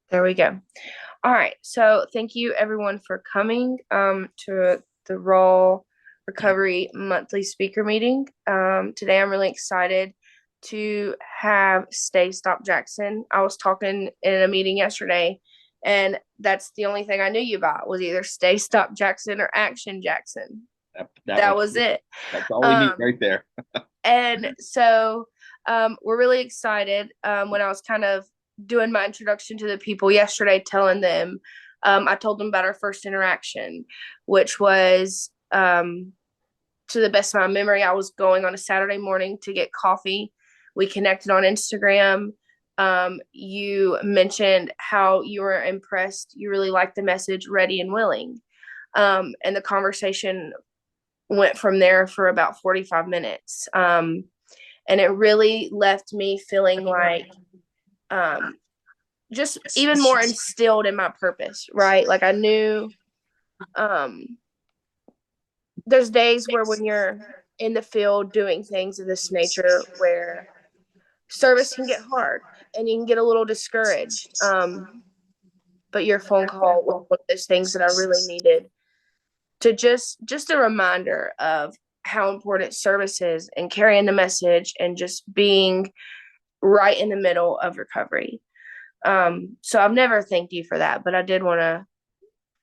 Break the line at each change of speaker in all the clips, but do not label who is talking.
There we go. All right. So thank you everyone for coming to the Raw Recovery monthly speaker meeting. Today I'm really excited to have Stay Stop Jackson. I was talking in a meeting yesterday, and that's the only thing I knew you about was either Stay Stop Jackson or Action Jackson.
That
That
was
was it.
that's all we need
Um,
right there.
and so we're really excited. When I was kind of doing my introduction to the people yesterday, telling them, I told them about our first interaction, which was, to the best of my memory, I was going on a Saturday morning to get coffee. We connected on Instagram. You mentioned how you were impressed. You really liked the message, ready and willing. And the conversation went from there for about 45 minutes. And it really left me feeling like, um, just even more instilled in my purpose, right? Like I knew, um, there's days where when you're in the field doing things of this nature where service can get hard and you can get a little discouraged. But your phone call was one of those things that I really needed to just a reminder of how important service is and carrying the message and just being right in the middle of recovery. So I've never thanked you for that, but I did want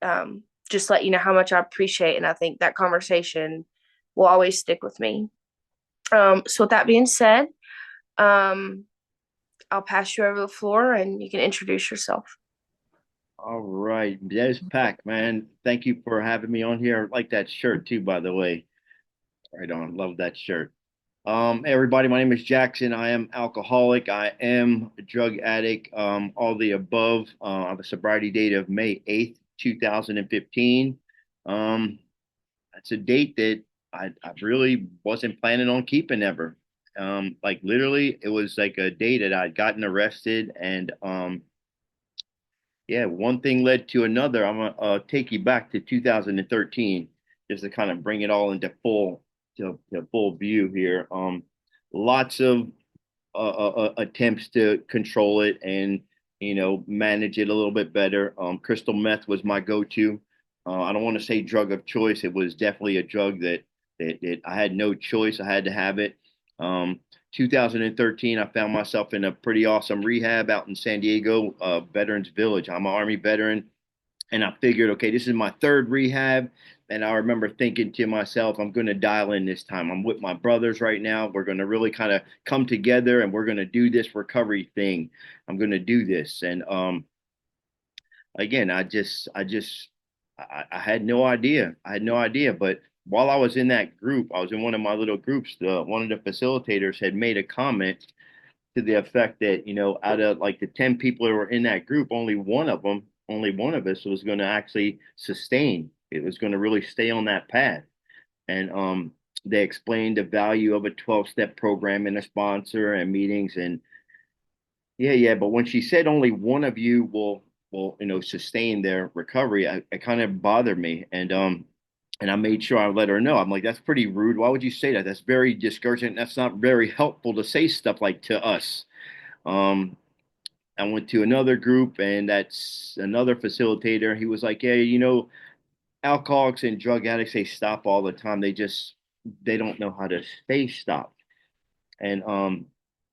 to just let you know how much I appreciate, and I think that conversation will always stick with me. So with that being said, um, I'll pass you over the floor, and you can introduce yourself.
All right, Des Pack, man. Thank you for having me on here. I like that shirt too, by the way. Right on, love that shirt. Hey everybody, my name is Jackson. I am alcoholic. I am a drug addict. All the above. I have a sobriety date of May 8th, 2015. Um, that's a date that I really wasn't planning on keeping ever. Like literally, it was like a day that I'd gotten arrested, and yeah, one thing led to another. I'm gonna take you back to 2013 just to kind of bring it all into to full view here. Lots of attempts to control it and manage it a little bit better. Crystal meth was my go-to. I don't want to say drug of choice. It was definitely a drug that I had no choice. I had to have it. 2013, I found myself in a pretty awesome rehab out in San Diego, Veterans Village. I'm an Army veteran, and I figured, okay, this is my third rehab. And I remember thinking to myself, I'm going to dial in this time. I'm with my brothers right now. We're going to really kind of come together and we're going to do this recovery thing. I'm going to do this. And again, I had no idea. I had no idea. But while I was in that group, I was in one of my little groups. One of the facilitators had made a comment to the effect that, out of like the 10 people who were in that group, only one of us was going to actually sustain. It was going to really stay on that path. And they explained the value of a 12-step program and a sponsor and meetings. And yeah, yeah. But when she said only one of you will, sustain their recovery, it kind of bothered me. And I made sure I let her know. I'm like, that's pretty rude. Why would you say that? That's very discouraging. That's not very helpful to say stuff like to us. Um, I went to another group, and that's another facilitator. He was like, "Yeah, alcoholics and drug addicts, they stop all the time. They don't know how to stay stopped." And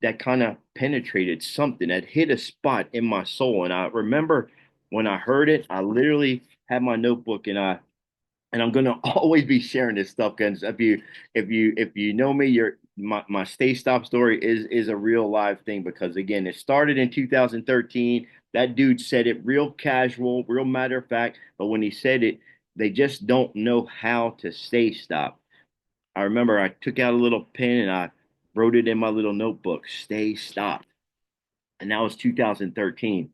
that kind of penetrated something that hit a spot in my soul. And I remember when I heard it, I literally had my notebook, and I'm gonna always be sharing this stuff because if you know me, my stay stop story is a real live thing because again, it started in 2013. That dude said it real casual, real matter of fact, but when he said it, they just don't know how to stay stop. I remember I took out a little pen and I wrote it in my little notebook, stay stop. And that was 2013.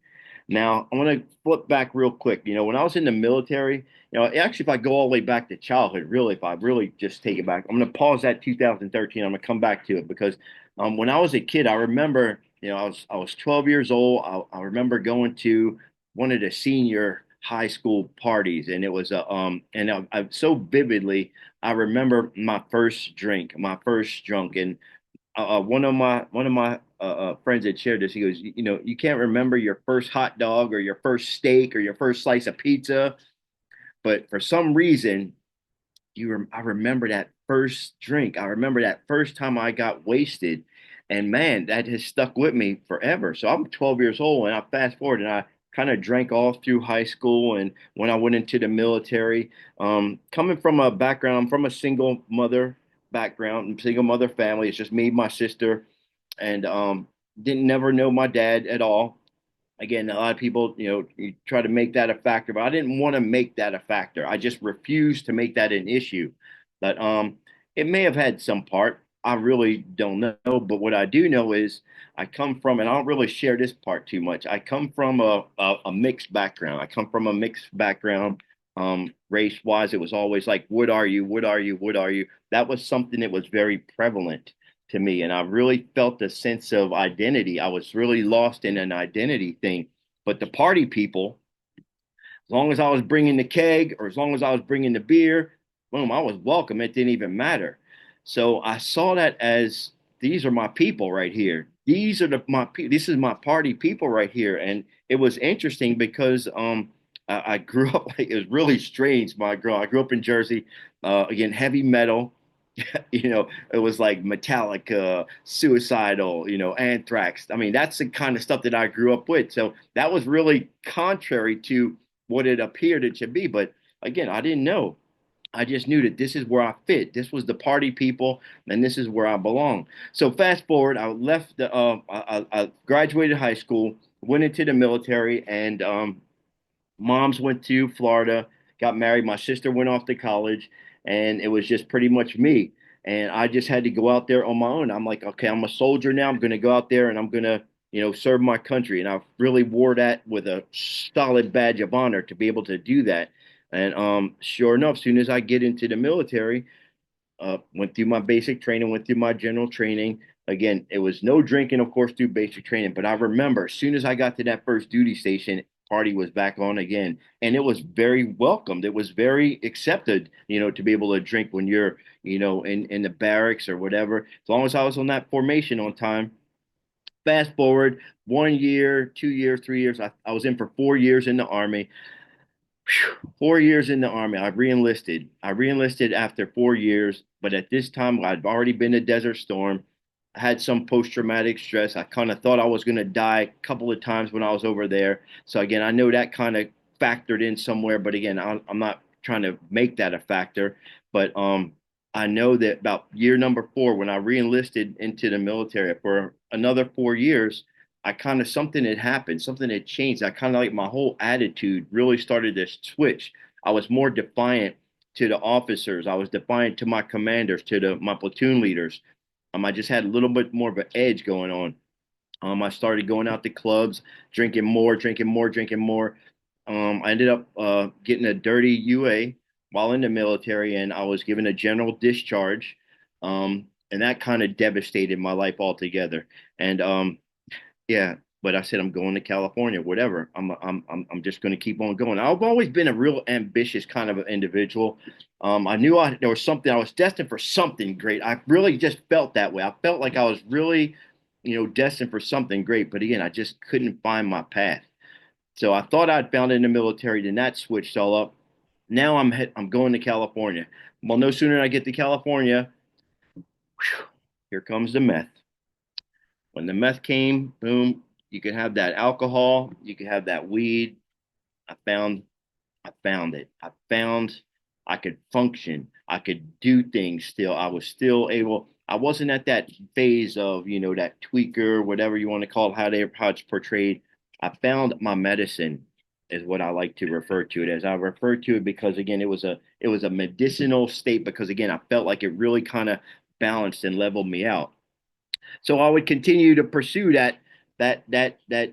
Now, I want to flip back real quick. When I was in the military, actually, if I go all the way back to childhood, really, if I really just take it back, I'm going to pause at 2013. I'm going to come back to it because when I was a kid, I remember, I was 12 years old. I remember going to one of the senior high school parties, and it was and I so vividly, I remember my first drink, my first drunk, and one of my friends that shared this. He goes, you know, you can't remember your first hot dog or your first steak or your first slice of pizza, but for some reason, I remember that first drink. I remember that first time I got wasted, and man, that has stuck with me forever. So I'm 12 years old, and I fast forward, and I kind of drank all through high school, and when I went into the military, coming from a background, I'm from a single mother background, single mother family. It's just me, my sister, and didn't never know my dad at all. Again, a lot of people, you know, you try to make that a factor, but I didn't want to make that a factor. I just refused to make that an issue. But it may have had some part. I really don't know. But what I do know is I come from, and I don't really share this part too much. I come from a mixed background. I come from a mixed background. Race wise, it was always like, what are you? What are you? What are you? That was something that was very prevalent to me. And I really felt a sense of identity. I was really lost in an identity thing. But the party people, as long as I was bringing the keg or as long as I was bringing the beer, boom, I was welcome. It didn't even matter. So I saw that as these are my people right here. These are this is my party people right here. And it was interesting because I grew up like it was really strange. I grew up in Jersey, again, heavy metal. You know, it was like Metallica, Suicidal, you know, Anthrax. I mean, that's the kind of stuff that I grew up with. So that was really contrary to what it appeared it should be. But again, I didn't know. I just knew that this is where I fit. This was the party people, and this is where I belong. So fast forward, I left I graduated high school, went into the military, and moms went to Florida, got married. My sister went off to college, and it was just pretty much me. And I just had to go out there on my own. I'm like, okay, I'm a soldier now. I'm going to go out there and I'm going to, you know, serve my country. And I really wore that with a solid badge of honor to be able to do that. And sure enough, soon as I get into the military, went through my basic training, went through my general training. Again, it was no drinking, of course, through basic training. But I remember as soon as I got to that first duty station, party was back on again. And it was very welcomed. It was very accepted, you know, to be able to drink when you're, you know, in the barracks or whatever. As long as I was on that formation on time. Fast forward 1 year, 2 years, 3 years. I was in for 4 years in the Army. 4 years in the army. I reenlisted. I reenlisted after 4 years, but at this time I'd already been to Desert Storm. I had some post-traumatic stress. I kind of thought I was going to die a couple of times when I was over there. So again, I know that kind of factored in somewhere, but again, I'm not trying to make that a factor. But I know that about year number four, when I reenlisted into the military for another 4 years, I kind of something had happened, something had changed. I kind of like my whole attitude really started to switch. I was more defiant to the officers. I was defiant to my commanders, to my platoon leaders. I just had a little bit more of an edge going on. I started going out to clubs, drinking more, drinking more, drinking more. I ended up getting a dirty UA while in the military, and I was given a general discharge. And that kind of devastated my life altogether. And yeah, but I said I'm going to California, whatever. I'm just going to keep on going. I've always been a real ambitious kind of an individual. I knew there was something I was destined for something great. I really just felt that way. I felt like I was really, you know, destined for something great. But again, I just couldn't find my path. So I thought I'd found it in the military. Then that switched all up. Now I'm going to California. Well, no sooner than I get to California, whew, here comes the meth. When the meth came, boom, you could have that alcohol, you could have that weed. I found I found it. I found I could function. I could do things still. I was still able. I wasn't at that phase of, you know, that tweaker, whatever you want to call it, how it's portrayed. I found my medicine is what I like to refer to it as. I refer to it because again, it was a medicinal state because again, I felt like it really kind of balanced and leveled me out. So I would continue to pursue that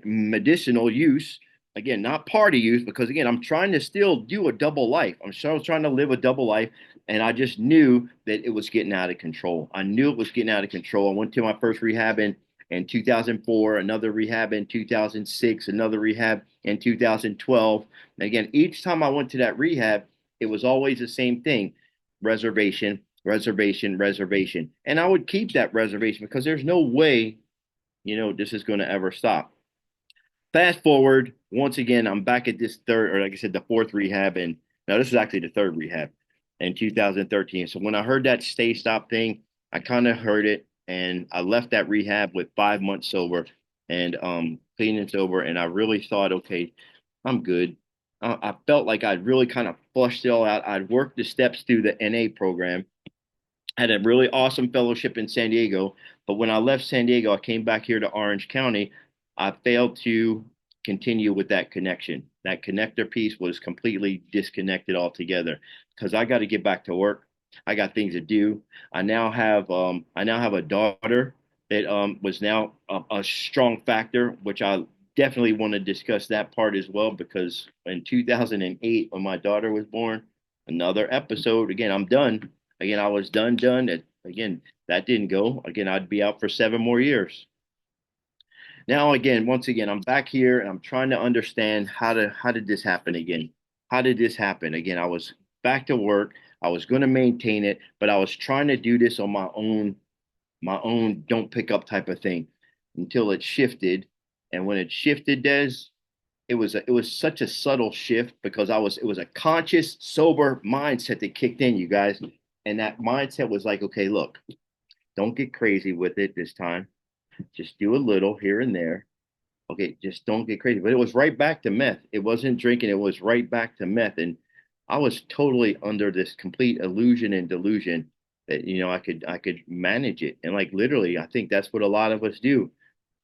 medicinal use. Again, not party use, because again, I'm trying to still do a double life. I'm still trying to live a double life. And I just knew that it was getting out of control. I knew it was getting out of control. I went to my first rehab in 2004, another rehab in 2006, another rehab in 2012. And again, each time I went to that rehab, it was always the same thing: reservation, reservation, reservation. And I would keep that reservation because there's no way this is going to ever stop. Fast forward, once again, I'm back at this third, or like I said, the fourth rehab. And now this is actually the third rehab in 2013. So when I heard that stay stop thing, I kind of heard it and I left that rehab with 5 months sober and clean and sober. And I really thought, okay, I'm good. I felt like I'd really kind of flushed it all out. I'd worked the steps through the NA program, had a really awesome fellowship in San Diego. But when I left San Diego, I came back here to Orange County. I failed to continue with that connection. That connector piece was completely disconnected altogether because I got to get back to work. I got things to do. I now have a daughter that was now a strong factor, which I definitely want to discuss that part as well because in 2008 when my daughter was born, another episode again, I'm done. Again, I was done. Again, that didn't go. Again, I'd be out for 7 more years. Now, again, once again, I'm back here and I'm trying to understand how did this happen again? How did this happen? Again, I was back to work. I was going to maintain it, but I was trying to do this on my own don't pick up type of thing until it shifted. And when it shifted, Des, it was such a subtle shift because it was a conscious, sober mindset that kicked in, you guys. And that mindset was like, okay, look, don't get crazy with it this time. Just do a little here and there. Okay, just don't get crazy. But it was right back to meth. It wasn't drinking, it was right back to meth. And I was totally under this complete illusion and delusion that I could manage it. And like literally, I think that's what a lot of us do.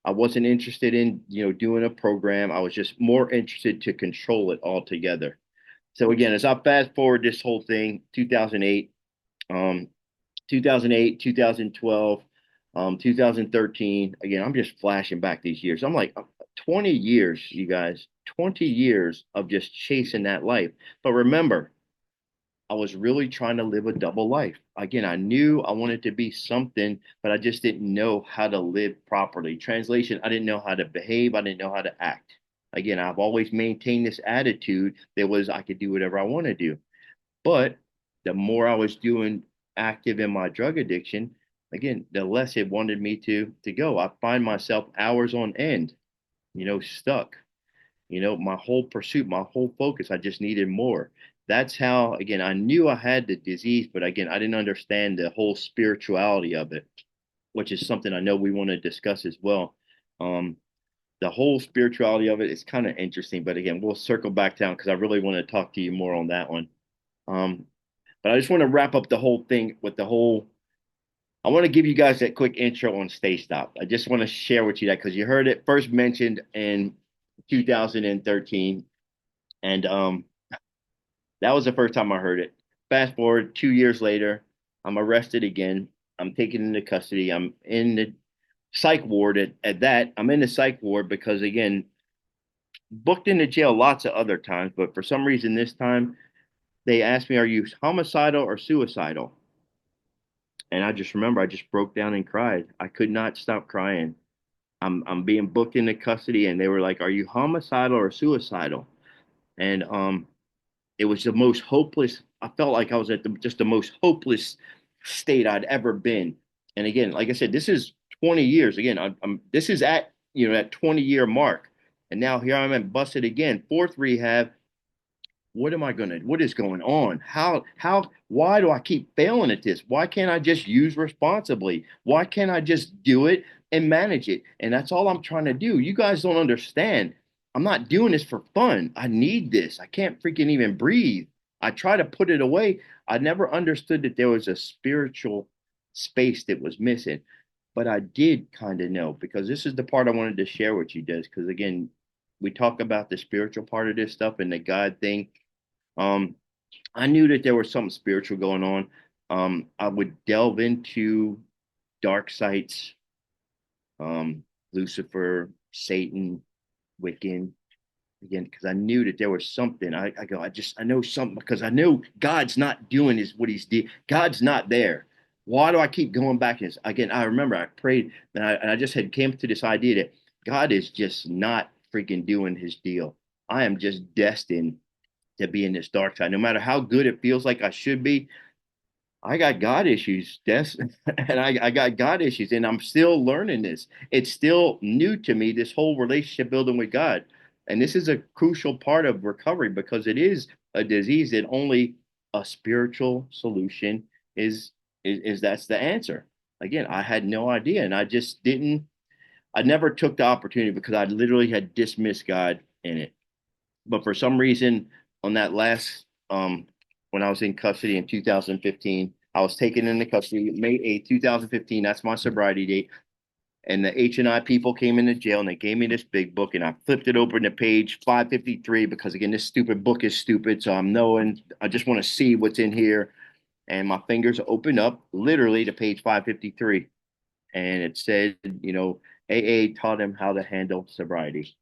I wasn't interested in, doing a program. I was just more interested to control it altogether. So again, as I fast forward this whole thing, 2008, um, 2008, 2012, 2013. Again, I'm just flashing back these years. I'm like 20 years, you guys, 20 years of just chasing that life. But remember, I was really trying to live a double life. Again, I knew I wanted to be something, but I just didn't know how to live properly. Translation, I didn't know how to behave, I didn't know how to act. Again, I've always maintained this attitude that was I could do whatever I want to do. But the more I was doing active in my drug addiction, again, the less it wanted me to go. I find myself hours on end, stuck. My whole pursuit, my whole focus, I just needed more. That's how, again, I knew I had the disease, but again, I didn't understand the whole spirituality of it, which is something I know we want to discuss as well. Um, the whole spirituality of it is kind of interesting, but again, we'll circle back down because I really want to talk to you more on that one. Um, but I just want to wrap up the whole thing with the whole. I want to give you guys that quick intro on Stay Stop. I just want to share with you that because you heard it first mentioned in 2013, and that was the first time I heard it. Fast forward 2 years later, I'm arrested again. I'm taken into custody. I'm in the psych ward at that. I'm in the psych ward because again, booked into jail lots of other times, but for some reason this time they asked me, "Are you homicidal or suicidal?" And I just remember I just broke down and cried. I could not stop crying. I'm being booked into custody and they were like, "Are you homicidal or suicidal?" And it was the most hopeless. I felt like I was at just the most hopeless state I'd ever been. And again, like I said, this is 20 years. Again, this is at that 20-year mark. And now here I'm at busted again, fourth rehab. What is going on? Why do I keep failing at this? Why can't I just use responsibly? Why can't I just do it and manage it? And that's all I'm trying to do. You guys don't understand. I'm not doing this for fun. I need this. I can't freaking even breathe. I try to put it away. I never understood that there was a spiritual space that was missing, but I did kind of know because this is the part I wanted to share with you, Des. Because again, we talk about the spiritual part of this stuff and the God thing. um, I knew that there was something spiritual going on. I would delve into dark sites, Lucifer, Satan, Wiccan, again, because I knew that there was something. I know something because I know God's not doing what he's doing. God's not there. Why do I keep going back? And again, I remember I prayed and I just had came to this idea that God is just not freaking doing his deal. I am just destined to be in this dark side. No matter how good it feels like I should be, I got God issues, Des, and I got God issues, and I'm still learning this. It's still new to me, this whole relationship building with God. And this is a crucial part of recovery because it is a disease that only a spiritual solution is that's the answer. Again, I had no idea, and I just didn't. I never took the opportunity because I literally had dismissed God in it. But for some reason, on that last when I was in custody in 2015, I was taken into custody May 8th, 2015. That's my sobriety date. And the H&I people came into jail and they gave me this big book and I flipped it open to page 553 because again, this stupid book is stupid. So I'm knowing I just want to see what's in here. And my fingers opened up literally to page 553. And it said, AA taught him how to handle sobriety.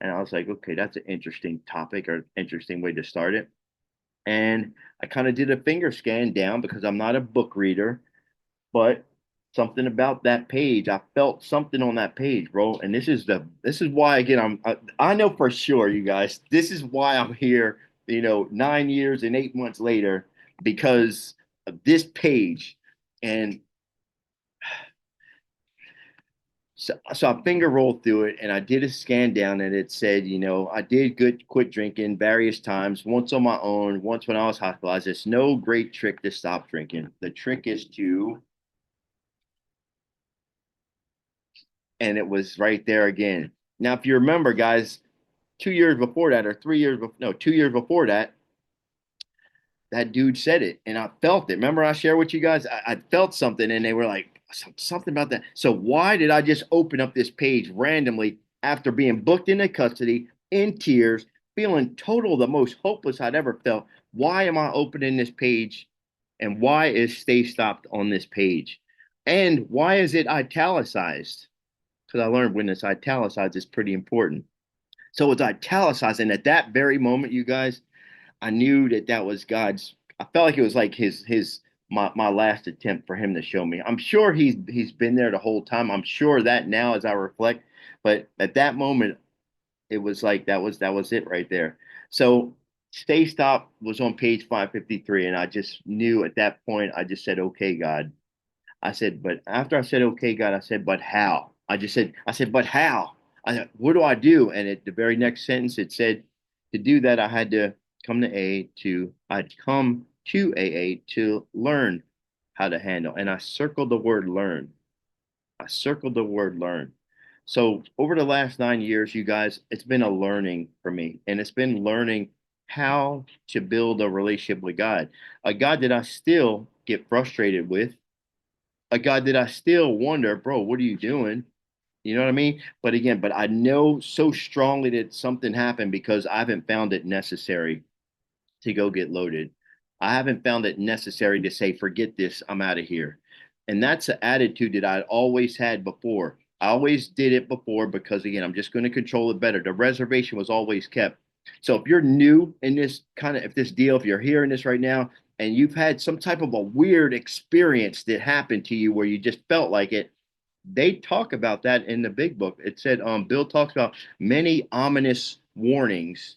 And I was like, okay, that's an interesting topic or interesting way to start it. And I kind of did a finger scan down because I'm not a book reader, but something about that page, I felt something on that page, bro. And this is why again I know for sure, you guys, this is why I'm here, 9 years and 8 months later because of this page. And so I finger rolled through it and I did a scan down and it said, I did quit drinking various times, once on my own, once when I was hospitalized. It's no great trick to stop drinking. The trick is to, and it was right there again. Now, if you remember, guys, 2 years before that, or 3 years before, no, 2 years before that, that dude said it and I felt it. Remember, I shared with you guys, I felt something and they were like, something about that. So, why did I just open up this page randomly after being booked into custody in tears, feeling total the most hopeless I'd ever felt? Why am I opening this page and why is Stay Stopped on this page? And why is it italicized? Because I learned when it's italicized, it's pretty important. So it's italicized. And at that very moment, you guys, I knew that that was God's. I felt like it was like his my last attempt for him to show me. I'm sure he's been there the whole time. I'm sure that now as I reflect, but at that moment it was like that was it right there. So Stay Stop was on page 553 and I just knew at that point I just said okay God. I said but after I said okay God I said but how? I said but how? I said what do I do? And at the very next sentence it said to do that I had to I'd come to AA to learn how to handle. And I circled the word learn. I circled the word learn. So over the last 9 years, you guys, it's been a learning for me. And it's been learning how to build a relationship with God. A God that I still get frustrated with, a God that I still wonder, bro, what are you doing? You know what I mean? But I know so strongly that something happened because I haven't found it necessary to go get loaded. I haven't found it necessary to say, forget this, I'm out of here. And that's an attitude that I always had before. I always did it before because, again, I'm just going to control it better. The reservation was always kept. So if you're new in this kind of, if this deal, if you're hearing this right now and you've had some type of a weird experience that happened to you where you just felt like it, they talk about that in the big book. It said, Bill talks about many ominous warnings.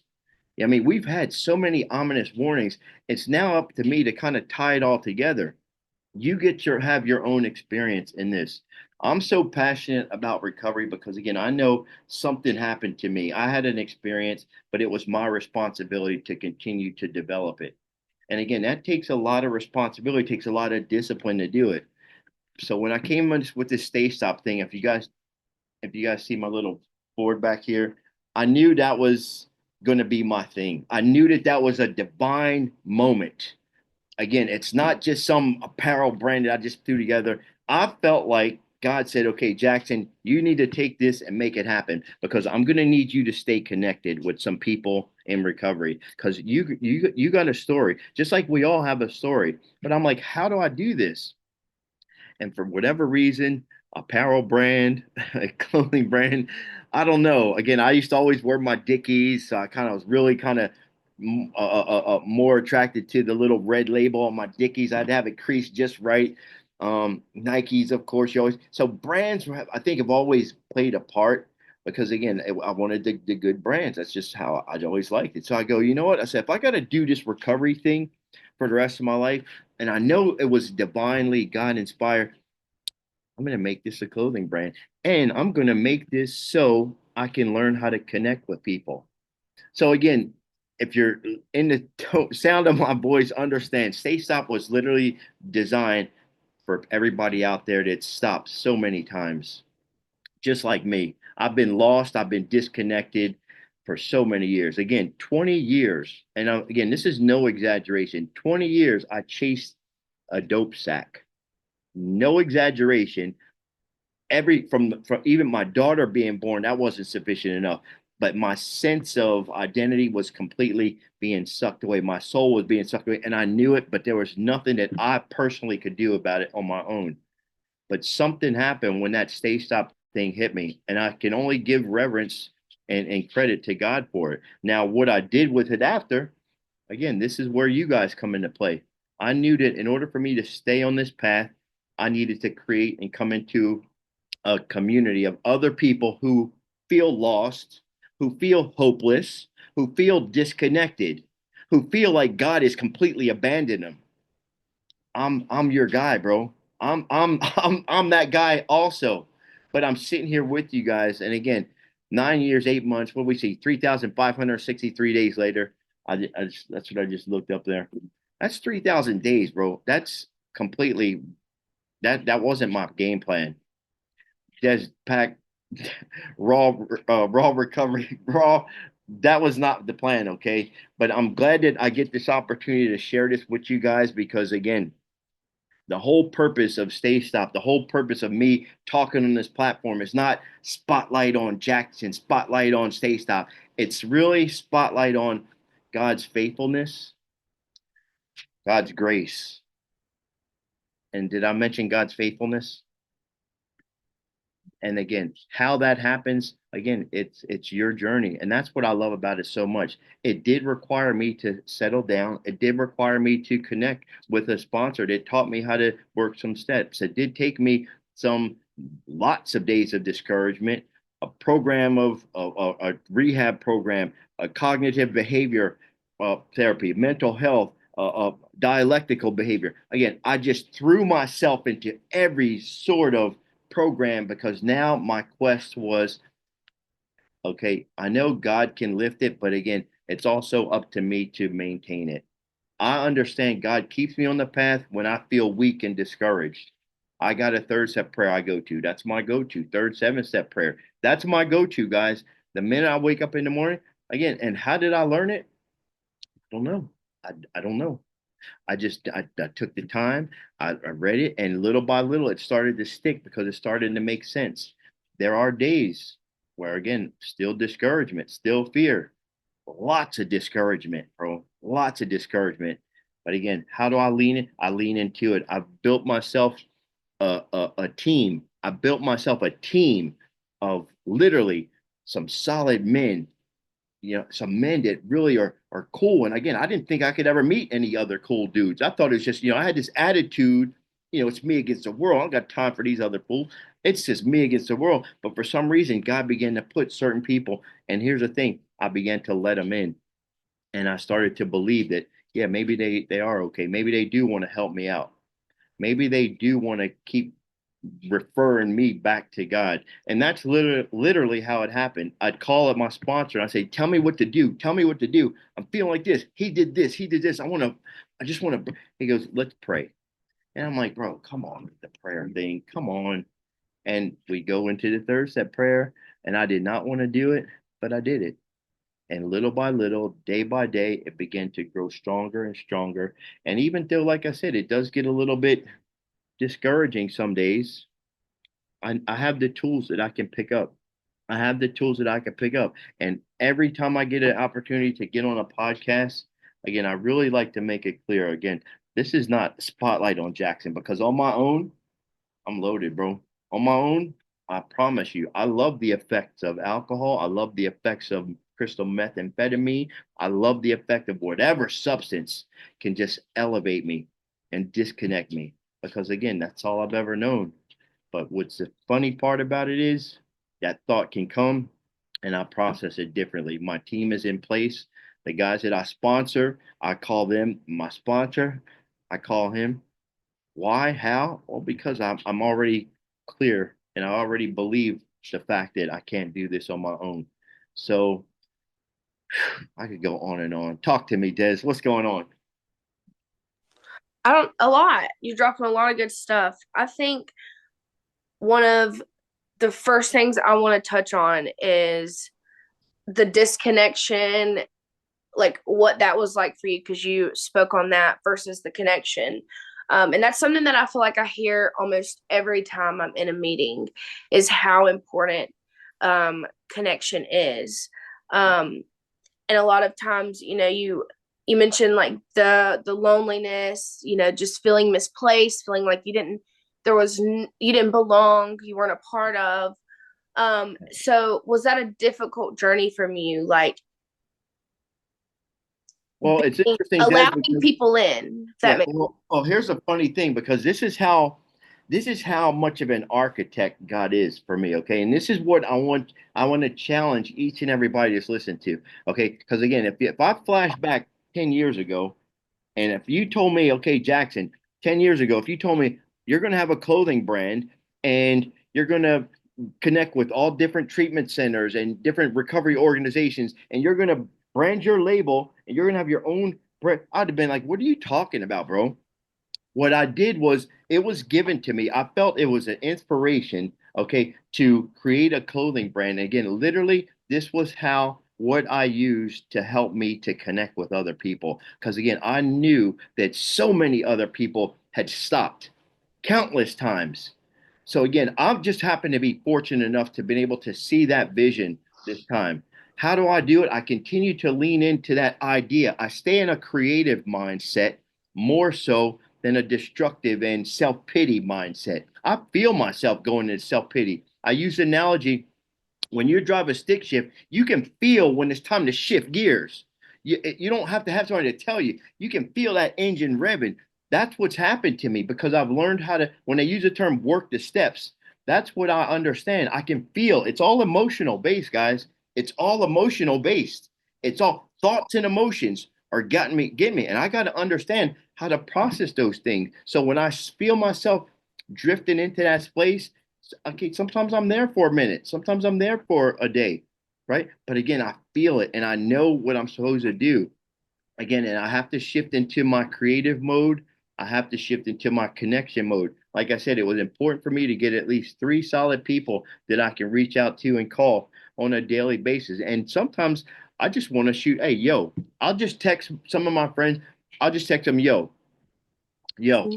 I mean, we've had so many ominous warnings. It's now up to me to kind of tie it all together. You get your have your own experience in this. I'm so passionate about recovery because again, I know something happened to me. I had an experience, but it was my responsibility to continue to develop it. And again, that takes a lot of responsibility, takes a lot of discipline to do it. So when I came with this Stay Stop thing, if you guys see my little board back here, I knew that was going to be my thing. I knew that that was a divine moment. Again, it's not just some apparel brand that I just threw together. I felt like God said, okay, Jackson, you need to take this and make it happen because I'm going to need you to stay connected with some people in recovery because you got a story, just like we all have a story. But I'm like, how do I do this? And for whatever reason, apparel brand, a clothing brand, I don't know. Again, I used to always wear my Dickies, so I kind of was really kind of more attracted to the little red label on my Dickies. I'd have it creased just right. Nikes, of course, you always. So brands, I think, have always played a part because again, I wanted the good brands. That's just how I always liked it. So I go, you know what? I said, if I got to do this recovery thing for the rest of my life, and I know it was divinely God inspired. I'm going to make this a clothing brand, and I'm going to make this so I can learn how to connect with people. So again, if you're in the sound of my voice, understand Stay Stop was literally designed for everybody out there that stopped so many times, just like me. I've been lost, I've been disconnected for so many years. Again, 20 years. And again, this is no exaggeration. 20 years I chased a dope sack. No exaggeration. From even my daughter being born, that wasn't sufficient enough. But my sense of identity was completely being sucked away. My soul was being sucked away, and I knew it, but there was nothing that I personally could do about it on my own. But something happened when that Stay Stop thing hit me, and I can only give reverence and credit to God for it. Now, what I did with it after, again, this is where you guys come into play. I knew that in order for me to stay on this path, I needed to create and come into a community of other people who feel lost, who feel hopeless, who feel disconnected, who feel like God has completely abandoned them. I'm your guy, bro. I'm that guy also. But I'm sitting here with you guys, and again, 9 years, 8 months. What we see, 3,563 days later. That's what I just looked up there. That's 3,000 days, bro. That's completely that wasn't my game plan. Just pack raw raw recovery raw. That was not the plan, okay? But I'm glad that I get this opportunity to share this with you guys because again, the whole purpose of Stay Stop, the whole purpose of me talking on this platform is not spotlight on Jackson, spotlight on Stay Stop. It's really spotlight on God's faithfulness, God's grace. And did I mention God's faithfulness? And again, how that happens, again, it's your journey. And that's what I love about it so much. It did require me to settle down. It did require me to connect with a sponsor that taught me how to work some steps. It did take me some lots of days of discouragement, a program of a rehab program, a cognitive behavior therapy, mental health, dialectical behavior. Again, I just threw myself into every sort of program because now my quest was okay, I know God can lift it, but again, it's also up to me to maintain it. I understand God keeps me on the path when I feel weak and discouraged. I got a third step prayer I go to. That's my go to. Third, 7 step prayer. That's my go to, guys. The minute I wake up in the morning, again, and how did I learn it? I don't know. I don't know. I took the time, I read it, and little by little it started to stick because it started to make sense. There are days where again, still discouragement, still fear, lots of discouragement, bro, lots of discouragement. But again, how do I lean in? I lean into it. I've built myself a team. I built myself a team of literally some solid men, some men that really are cool. And again, I didn't think I could ever meet any other cool dudes. I thought it was just, I had this attitude, it's me against the world. I don't got time for these other fools. It's just me against the world. But for some reason, God began to put certain people. And here's the thing, I began to let them in. And I started to believe that, yeah, maybe they are okay. Maybe they do want to help me out. Maybe they do want to keep referring me back to God. And that's literally how it happened. I'd call up my sponsor and I'd say, tell me what to do. Tell me what to do. I'm feeling like this. He did this. He did this. I just want to. He goes, let's pray. And I'm like, bro, come on with the prayer thing. Come on. And we go into the third step prayer. And I did not want to do it, but I did it. And little by little, day by day, it began to grow stronger and stronger. And even though, like I said, it does get a little bit discouraging some days, I have the tools that I can pick up. I have the tools that I can pick up. And every time I get an opportunity to get on a podcast, again, I really like to make it clear again, this is not spotlight on Jackson because on my own, I'm loaded, bro. On my own, I promise you, I love the effects of alcohol. I love the effects of crystal methamphetamine. I love the effect of whatever substance can just elevate me and disconnect me because, again, that's all I've ever known. But what's the funny part about it is that thought can come and I process it differently. My team is in place. The guys that I sponsor, I call them my sponsor. I call him. Why? How? Well, because I'm already clear and I already believe the fact that I can't do this on my own. So I could go on and on. Talk to me, Des. What's going on?
I don't a lot. You're dropping a lot of good stuff. I think one of the first things I want to touch on is the disconnection, like what that was like for you, because you spoke on that versus the connection. And that's something that I feel like I hear almost every time I'm in a meeting is how important connection is. Um, and a lot of times, you mentioned like the loneliness, just feeling misplaced, feeling like you didn't belong, you weren't a part of. So was that a difficult journey from you, like
Well, it's interesting, Des,
allowing
because
people in? If that
yeah,
makes
well, here's a funny thing because this is how much of an architect God is for me, okay? And this is what I want to challenge each and everybody that's listening to, okay? Because again, if I flash back 10 years ago, and if you told me, okay, Jackson, 10 years ago, if you told me you're going to have a clothing brand and you're going to connect with all different treatment centers and different recovery organizations, and you're going to brand your label and you're going to have your own brand, I'd have been like, what are you talking about, bro? What I did was it was given to me. I felt it was an inspiration, okay, to create a clothing brand. And again, literally, this was how what I used to help me to connect with other people. Because again, I knew that so many other people had stopped countless times. So again, I've just happened to be fortunate enough to been able to see that vision this time. How do I do it? I continue to lean into that idea. I stay in a creative mindset more so than a destructive and self-pity mindset. I feel myself going into self-pity. I use the analogy when you drive a stick shift, you can feel when it's time to shift gears. You don't have to have somebody to tell you. You can feel that engine revving. That's what's happened to me because I've learned how to, when I use the term work the steps, that's what I understand. I can feel it's all emotional based, guys. It's all emotional based. It's all thoughts and emotions are getting me. And I got to understand how to process those things. So when I feel myself drifting into that place, okay, sometimes I'm there for a minute, sometimes I'm there for a day, right? But again, I feel it and I know what I'm supposed to do. Again, and I have to shift into my creative mode. I have to shift into my connection mode. Like I said, it was important for me to get at least three solid people that I can reach out to and call on a daily basis. And sometimes I just want to shoot, hey, yo, I'll just text some of my friends. I'll just text them, yo,
sense.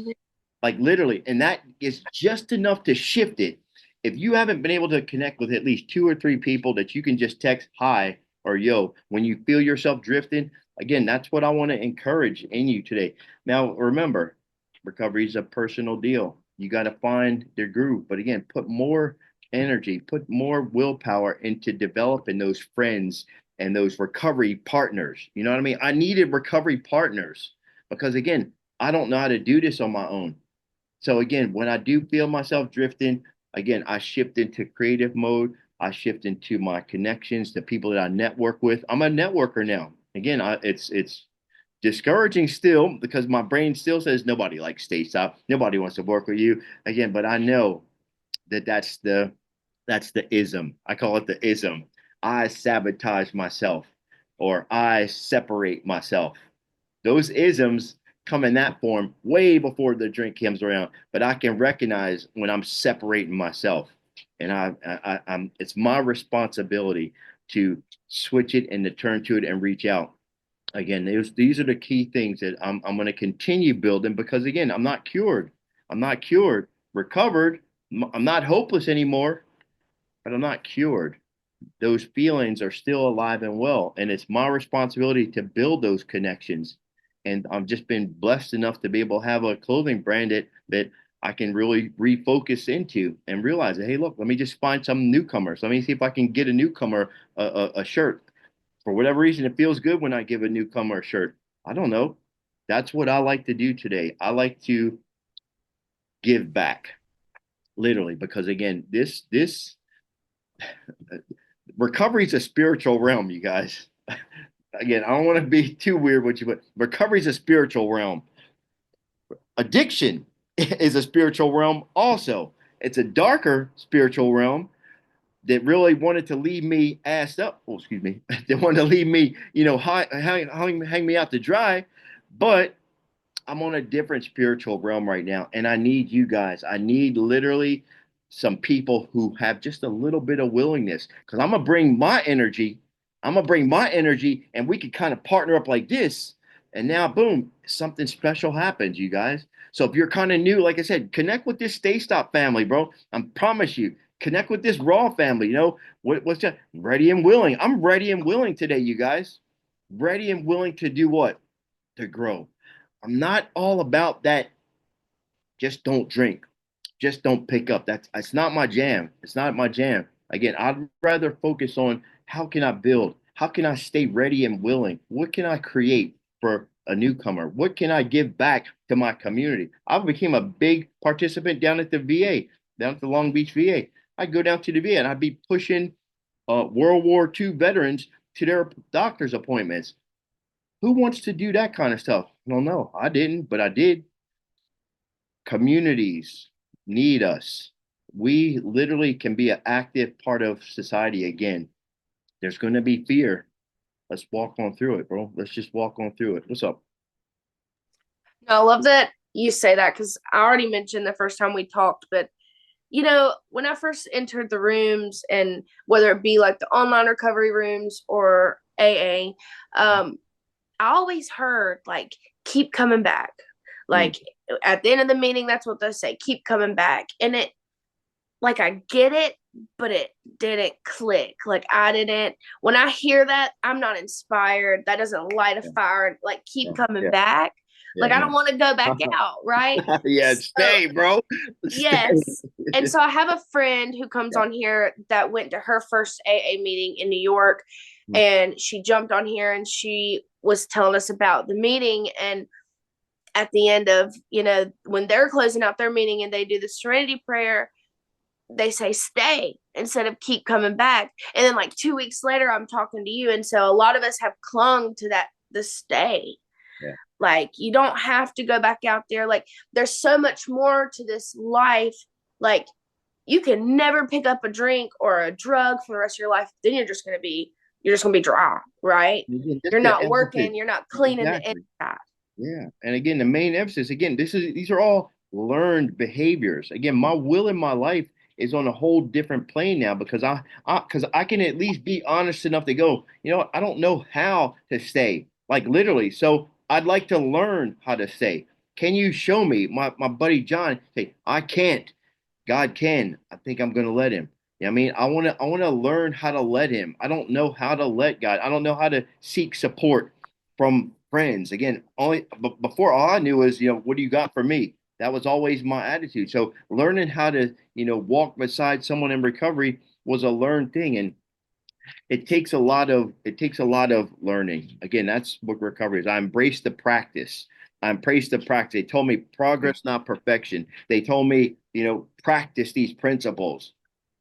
like literally, and that is just enough to shift it. If you haven't been able to connect with at least two or three people that you can just text hi or yo when you feel yourself drifting, again, that's what I want to encourage in you today. Now, remember, recovery is a personal deal. You got to find their groove, but again, put more energy, put more willpower into developing those friends and those recovery partners. You know what I mean? I needed recovery partners because again, I don't know how to do this on my own. So again, when I do feel myself drifting, again, I shift into creative mode. I shift into my connections, the people that I network with. I'm a networker now. Again, it's discouraging still because my brain still says nobody likes stay stop. Nobody wants to work with you again. But I know that that's the ism. I call it the ism. I sabotage myself or I separate myself. Those isms come in that form way before the drink comes around, but I can recognize when I'm separating myself, and I'm it's my responsibility to switch it and to turn to it and reach out. Again, these are the key things that I'm going to continue building because again, I'm not cured. I'm not cured. Recovered. I'm not hopeless anymore, but I'm not cured. Those feelings are still alive and well. And it's my responsibility to build those connections. And I've just been blessed enough to be able to have a clothing brand that I can really refocus into and realize that, hey, look, let me just find some newcomers. Let me see if I can get a newcomer a shirt. For whatever reason, it feels good when I give a newcomer a shirt. I don't know. That's what I like to do today. I like to give back, literally, because again, this recovery is a spiritual realm, you guys. Again, I don't want to be too weird with you, but recovery is a spiritual realm. Addiction is a spiritual realm also. It's a darker spiritual realm that really wanted to leave me assed up. Oh, excuse me. They wanted to leave me, hang me out to dry. But I'm on a different spiritual realm right now, and I need you guys. I need literally some people who have just a little bit of willingness because I'm gonna bring my energy. I'm gonna bring my energy, and we could kind of partner up like this. And now, boom, something special happens, you guys. So if you're kind of new, like I said, connect with this Stay Stop family, bro. I promise you, connect with this Raw family. What's that? Ready and willing. I'm ready and willing today, you guys. Ready and willing to do what? To grow. I'm not all about that. Just don't drink. Just don't pick up. That's not my jam. It's not my jam. Again, I'd rather focus on how can I build? How can I stay ready and willing? What can I create for a newcomer? What can I give back to my community? I became a big participant down at the VA, down at the Long Beach VA. I'd go down to the VA and I'd be pushing World War II veterans to their doctor's appointments. Who wants to do that kind of stuff? I don't know. I didn't, but I did. Communities need us. We literally can be an active part of society again. There's going to be fear. Let's walk on through it, bro. Let's just walk on through it. What's up?
No, I love that you say that because I already mentioned the first time we talked, but when I first entered the rooms, and whether it be like the online recovery rooms or AA, I always heard like keep coming back.
Mm,
Like at the end of the meeting, that's what they say, keep coming back. And it like I get it, but it didn't click. Like I didn't when I hear that, I'm not inspired. That doesn't light a
yeah,
fire, like keep
yeah,
coming
yeah,
back.
yeah,
Like I don't
no.
want to go back out, right?
Yeah,
So
stay, bro. Stay.
yes. And so I have a friend who comes
Yeah.
on here that went to her first AA meeting in New York,
Mm,
and she jumped on here and she was telling us about the meeting. And at the end of, when they're closing out their meeting and they do the serenity prayer, they say stay instead of keep coming back. And then like 2 weeks later, I'm talking to you. And so a lot of us have clung to the stay.
yeah.
Like you don't have to go back out there. Like there's so much more to this life. Like you can never pick up a drink or a drug for the rest of your life. Then you're just gonna be dry, right?
Again, just
You're
the
not
emphasis.
working, you're not cleaning the
Exactly.
inside.
Yeah. And again, the main emphasis, again, these are all learned behaviors. Again, my will in my life is on a whole different plane now because I can at least be honest enough to go, I don't know how to stay. Like literally. So I'd like to learn how to stay. Can you show me? My buddy John say, I can't. God can. I think I'm gonna let him. I mean, I wanna learn how to let him. I don't know how to let God. I don't know how to seek support from friends. Again, only before all I knew was, what do you got for me? That was always my attitude. So learning how to, walk beside someone in recovery was a learned thing. And it takes a lot of learning. Again, that's what recovery is. I embrace the practice. I embrace the practice. They told me progress, not perfection. They told me, practice these principles.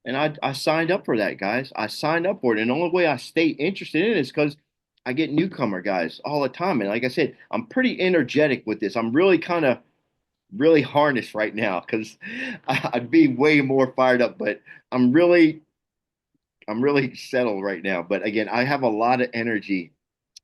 And I signed up for that, guys. I signed up for it. And the only way I stay interested in it is because I get newcomer guys all the time. And like I said, I'm pretty energetic with this. I'm really kind of really harnessed right now because I'd be way more fired up, but I'm really I'm really settled right now. But again, I have a lot of energy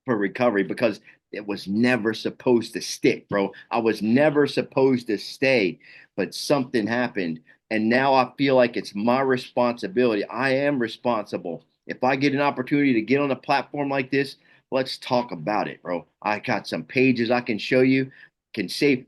for recovery because it was never supposed to stick, bro. I was never supposed to stay, but something happened. And now I feel like it's my responsibility. I am responsible. If I get an opportunity to get on a platform like this, let's talk about it, bro. I got some pages I can show you, can save.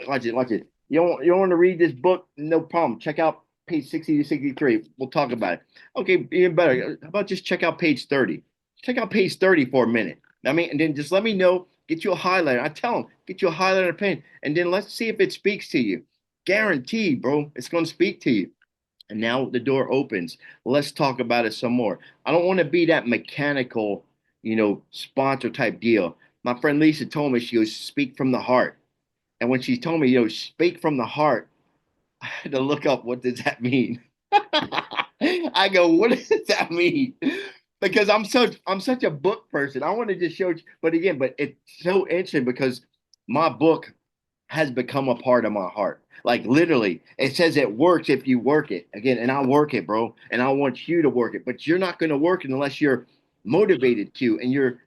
Watch it, watch it. You don't want to read this book? No problem. Check out page 60 to 63. We'll talk about it. Okay, even better. How about just check out page 30? Check out page 30 for a minute. I mean, and then just let me know. Get you a highlighter. I tell them, get you a highlighter pen, and then let's see if it speaks to you. Guaranteed, bro. It's going to speak to you. And now the door opens. Let's talk about it some more. I don't want to be that mechanical, sponsor type deal. My friend Lisa told me, she goes, speak from the heart. And when she told me, speak from the heart, I had to look up what does that mean. I go, what does that mean? Because I'm such a book person. I want to just show you, but again, but it's so interesting because my book has become a part of my heart. Like literally, it says it works if you work it. Again, and I work it, bro. And I want you to work it, but you're not going to work it unless you're motivated to and you're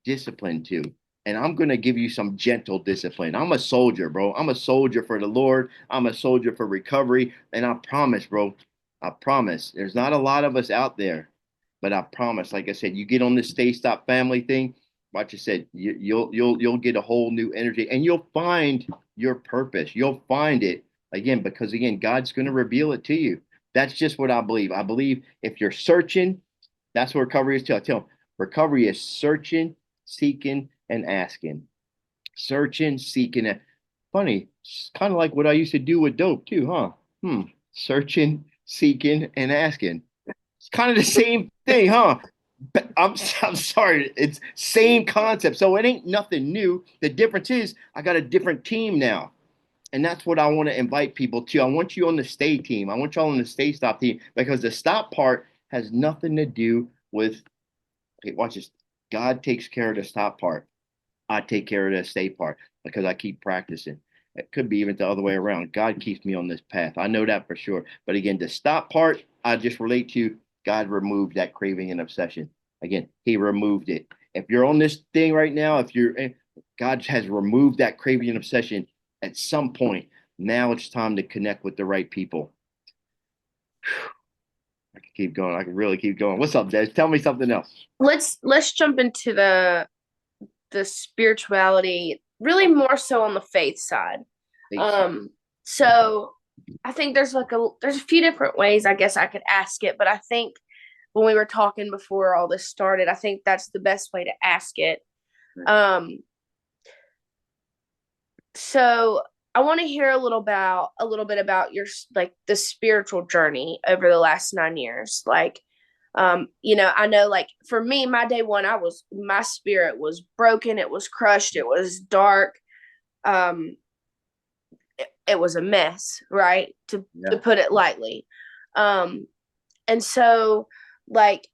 disciplined to. And I'm going to give you some gentle discipline. I'm a soldier, bro. I'm a soldier for the Lord. I'm a soldier for recovery. And I promise, bro, I promise there's not a lot of us out there, but I promise, like I said, you get on this Stay Stop family thing, like you said, you'll get a whole new energy and you'll find your purpose. You'll find it again because again, God's going to reveal it to you. That's just what I believe. I believe if you're searching, that's what recovery is. I tell them, recovery is searching, seeking, and asking. Searching, seeking. Funny, it's kind of like what I used to do with dope too, huh? Searching, seeking, and asking. It's kind of the same thing, huh? But I'm sorry, it's same concept. So it ain't nothing new. The difference is I got a different team now. And that's what I want to invite people to. I want you on the stay team. I want y'all on the stay stop team because the stop part has nothing to do with, hey, watch this. God takes care of the stop part. I take care of the stay part because I keep practicing. It could be even the other way around. God keeps me on this path. I know that for sure. But again, the stop part, I just relate to God removed that craving and obsession. Again, He removed it. If you're on this thing right now, if you're, God has removed that craving and obsession at some point. Now it's time to connect with the right people. I can keep going. I can really keep going. What's up, Des? Tell me something else.
Let's jump into the spirituality, really more so on the faith side.
Thanks.
So I think there's a few different ways I guess I could ask it, but I think when we were talking before all this started, I think that's the best way to ask it. Um, so I want to hear a little bit about your like the spiritual journey over the last 9 years. Like, I know like for me, my day one, my spirit was broken, it was crushed, it was dark. Um, it was a mess, right? To
Yeah.
put it lightly. Um, and so like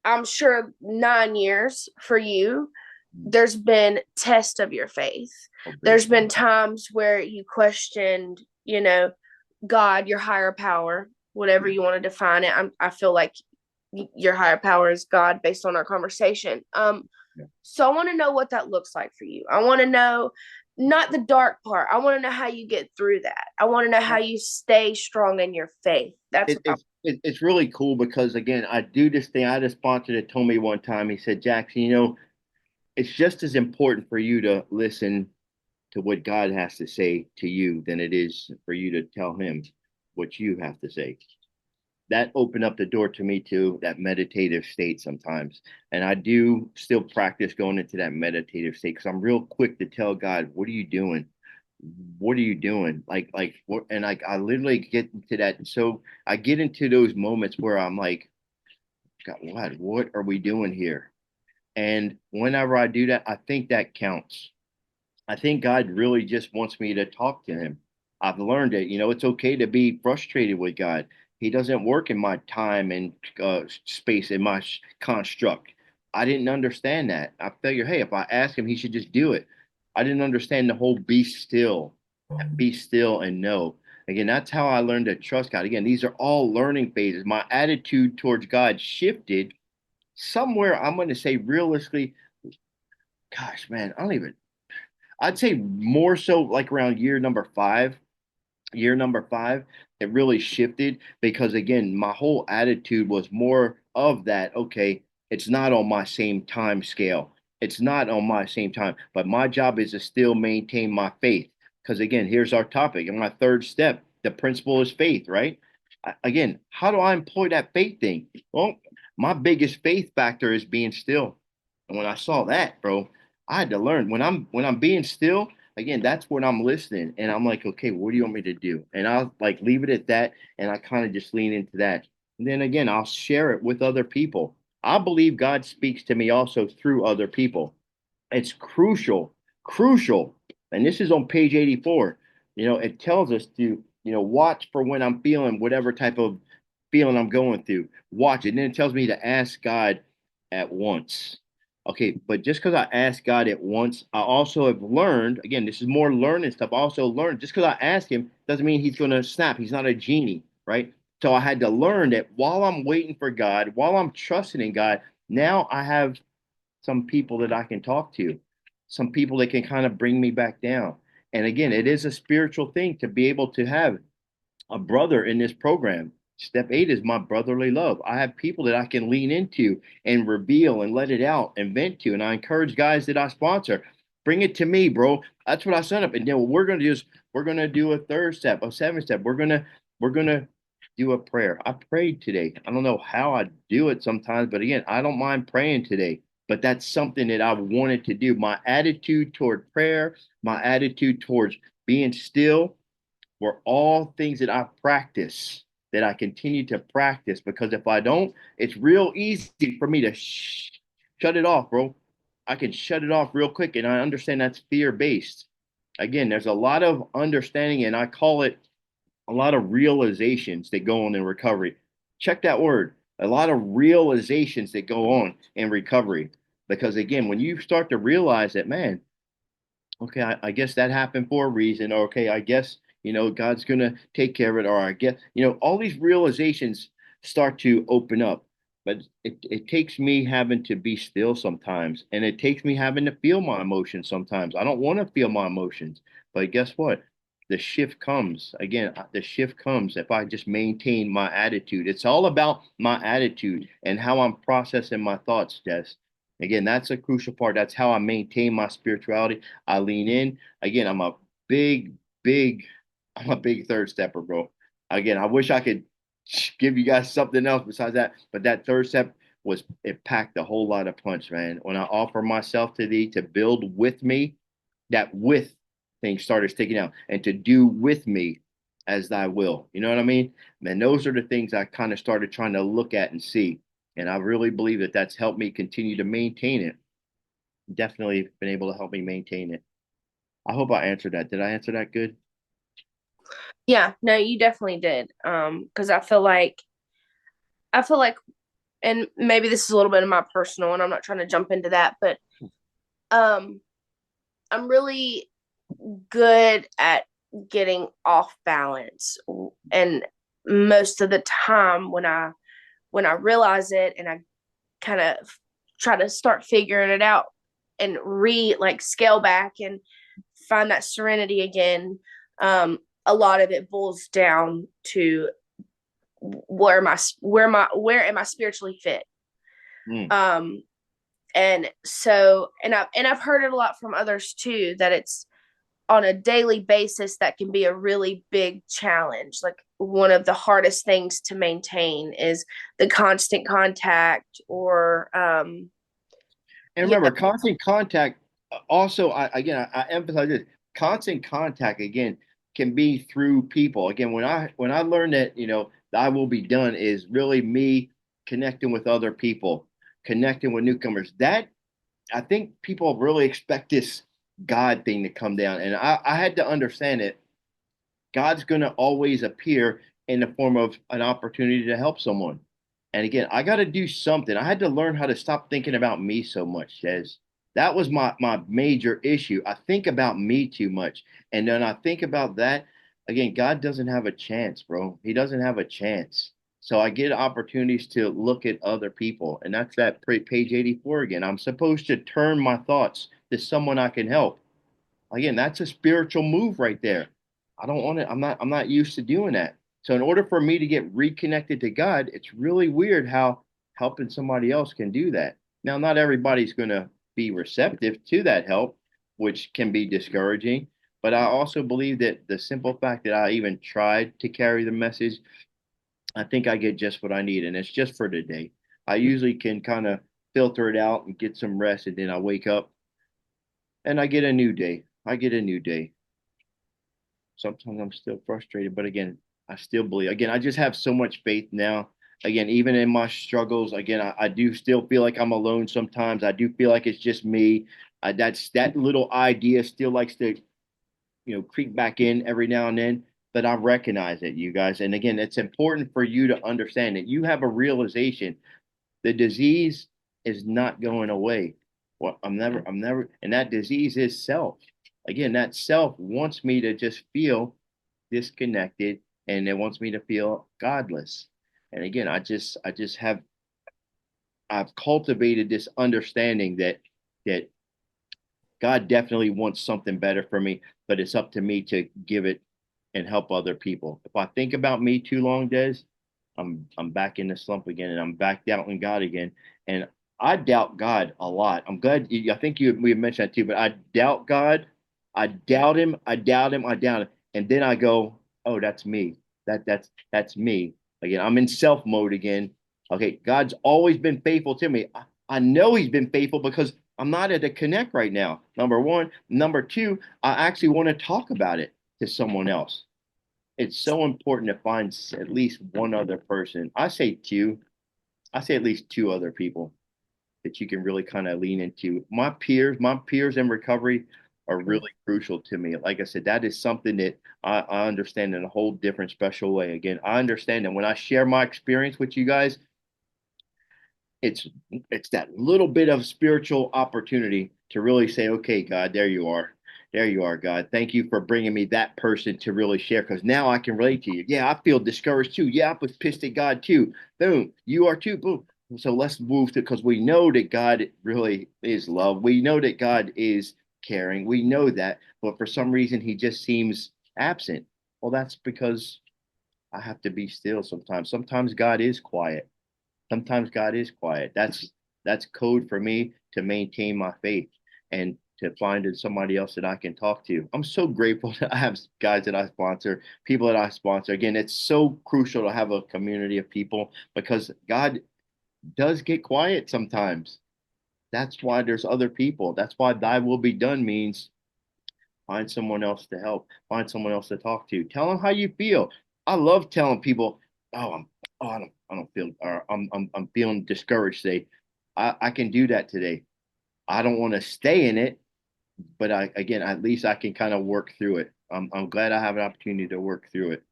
I'm sure 9 years for you, there's been tests of your faith.
Oh, big.
There's been times where you questioned, God, your higher power, whatever you want to define it. I feel like your higher power is God based on our conversation.
Yeah.
So I want to know what that looks like for you. I want to know not the dark part. I want to know how you get through that. I want to know how you stay strong in your faith. That's
it,
what I.
it's really cool because again, I do this thing. I had a sponsor that told me one time. He said, Jackson, it's just as important for you to listen to what God has to say to you than it is for you to tell Him what you have to say. That opened up the door to me to that meditative state sometimes, and I do still practice going into that meditative state because I'm real quick to tell God, "What are you doing? What are you doing?" What, and like I literally get into that. So I get into those moments where I'm like, God, what are we doing here? And whenever I do that, I think that counts. I think God really just wants me to talk to Him. I've learned it. It's okay to be frustrated with God. He doesn't work in my time and space, in my construct. I didn't understand that. I figured, hey, if I ask Him, He should just do it. I didn't understand the whole be still and know. Again, that's how I learned to trust God. Again, these are all learning phases. My attitude towards God shifted somewhere. I'm going to say realistically, gosh, man, I don't even, I'd say more so like around year number five, it really shifted because again, my whole attitude was more of that. Okay, it's not on my same time scale. It's not on my same time, but my job is to still maintain my faith. Because again, here's our topic. And my third step, the principle is faith, right? Again, how do I employ that faith thing? Well, my biggest faith factor is being still. And when I saw that, bro, I had to learn when I'm being still, again, that's when I'm listening and I'm like, okay, what do you want me to do? And I'll like leave it at that and I kind of just lean into that. And then again, I'll share it with other people. I believe God speaks to me also through other people. It's crucial, crucial. And this is on page 84. It tells us to, watch for when I'm feeling whatever type of feeling I'm going through. Watch it. And then it tells me to ask God at once. Okay, but just because I asked God it once, I also have learned, again, this is more learning stuff. I also learned just because I asked him doesn't mean he's going to snap. He's not a genie, right? So I had to learn that while I'm waiting for God, while I'm trusting in God, now I have some people that I can talk to, some people that can kind of bring me back down. And again, it is a spiritual thing to be able to have a brother in this program. Step 8 is my brotherly love. I have people that I can lean into and reveal and let it out and vent to. And I encourage guys that I sponsor, bring it to me, bro. That's what I set up. And then what we're gonna do is we're gonna do a third step, a seventh step. We're gonna do a prayer. I prayed today. I don't know how I do it sometimes, but again, I don't mind praying today. But that's something that I wanted to do. My attitude toward prayer, my attitude towards being still, were all things that I practice, that I continue to practice. Because if I don't, it's real easy for me to shut it off, bro. I can shut it off real quick. And I understand that's fear based. Again, there's a lot of understanding, and I call it a lot of realizations that go on in recovery. Check that word. A lot of realizations that go on in recovery. Because again, when you start to realize that, man, okay, I guess that happened for a reason. Or, okay, I guess, God's going to take care of it. Or I guess, all these realizations start to open up. But it takes me having to be still sometimes. And it takes me having to feel my emotions sometimes. I don't want to feel my emotions. But guess what? The shift comes. Again, the shift comes if I just maintain my attitude. It's all about my attitude and how I'm processing my thoughts, Des. Again, that's a crucial part. That's how I maintain my spirituality. I lean in. Again, big, big, I'm a big third stepper, bro. Again, I wish I could give you guys something else besides that, but that third step it packed a whole lot of punch, man. When I offer myself to thee to build with me, that with thing started sticking out, and to do with me as thy will. You know what I mean? Man, those are the things I kind of started trying to look at and see. And I really believe that that's helped me continue to maintain it. Definitely been able to help me maintain it. I hope I answered that. Did I answer that good?
Yeah, no, you definitely did. Because I feel like, and maybe this is a little bit of my personal, and I'm not trying to jump into that, but um, I'm really good at getting off balance, and most of the time when I realize it and I kind of try to start figuring it out and like scale back and find that serenity again, a lot of it boils down to where am I spiritually fit.
Mm.
um and so and I've heard it a lot from others too, that it's on a daily basis that can be a really big challenge. Like one of the hardest things to maintain is the constant contact, or
And
yeah.
remember, constant contact. Also, I emphasize this: constant contact again can be through people. Again, when I learned that I will be done is really me connecting with other people, connecting with newcomers. That I think people really expect this God thing to come down, and I had to understand it. God's going to always appear in the form of an opportunity to help someone. And again, I got to do something. I had to learn how to stop thinking about me so much, Says that was my major issue. I think about me too much. And then I think about that. Again, God doesn't have a chance, bro. He doesn't have a chance. So I get opportunities to look at other people. And that's that page 84 again. I'm supposed to turn my thoughts to someone I can help. Again, that's a spiritual move right there. I don't want to, I'm not used to doing that. So in order for me to get reconnected to God, it's really weird how helping somebody else can do that. Now, not everybody's going to be receptive to that help, which can be discouraging. But I also believe that the simple fact that I even tried to carry the message, I think I get just what I need. And it's just for today. I usually can kind of filter it out and get some rest. And then I wake up and I get a new day. I get a new day. Sometimes I'm still frustrated, but again, I still believe. Again, I just have so much faith now. Again, even in my struggles, again, I do still feel like I'm alone sometimes. I do feel like it's just me. That little idea still likes to, creep back in every now and then. But I recognize it, you guys. And again, it's important for you to understand that you have a realization. The disease is not going away. Well, I'm never, and that disease is self. Again, that self wants me to just feel disconnected, and it wants me to feel godless. And again, I've cultivated this understanding that God definitely wants something better for me, but it's up to me to give it and help other people. If I think about me too long, Des, I'm back in the slump again, and I'm back doubting God again. And I doubt God a lot. I'm glad I think we mentioned that too, but I doubt God. I doubt him. I doubt him. I doubt him. And then I go, oh, that's me. That's me. Again, I'm in self mode again. Okay, God's always been faithful to me. I know he's been faithful because I'm not at a connect right now. Number one. Number two, I actually want to talk about it to someone else. It's so important to find at least one other person. I say two. I say at least two other people that you can really kind of lean into. My peers in recovery are really crucial to me. Like I said, that is something that I understand in a whole different special way. Again, I understand that when I share my experience with you guys, it's it's that little bit of spiritual opportunity to really say, okay, God, there you are. There you are, God. Thank you for bringing me that person to really share, because now I can relate to you. Yeah, I feel discouraged too. Yeah, I was pissed at God too. Boom, you are too. Boom. So let's move to, because we know that God really is love. We know that God is caring. We know that, but for some reason he just seems absent. Well, that's because I have to be still sometimes. Sometimes God is quiet. Sometimes God is quiet. That's code for me to maintain my faith and to find in somebody else that I can talk to. I'm so grateful that I have guys that I sponsor, people that I sponsor. Again, it's so crucial to have a community of people because God does get quiet sometimes. That's why there's other people. That's why thy will be done means find someone else to help, find someone else to talk to. Tell them how you feel. I love telling people, oh, I don't feel, or I'm feeling discouraged today. I can do that today. I don't want to stay in it, but again, at least I can kind of work through it. I'm glad I have an opportunity to work through it.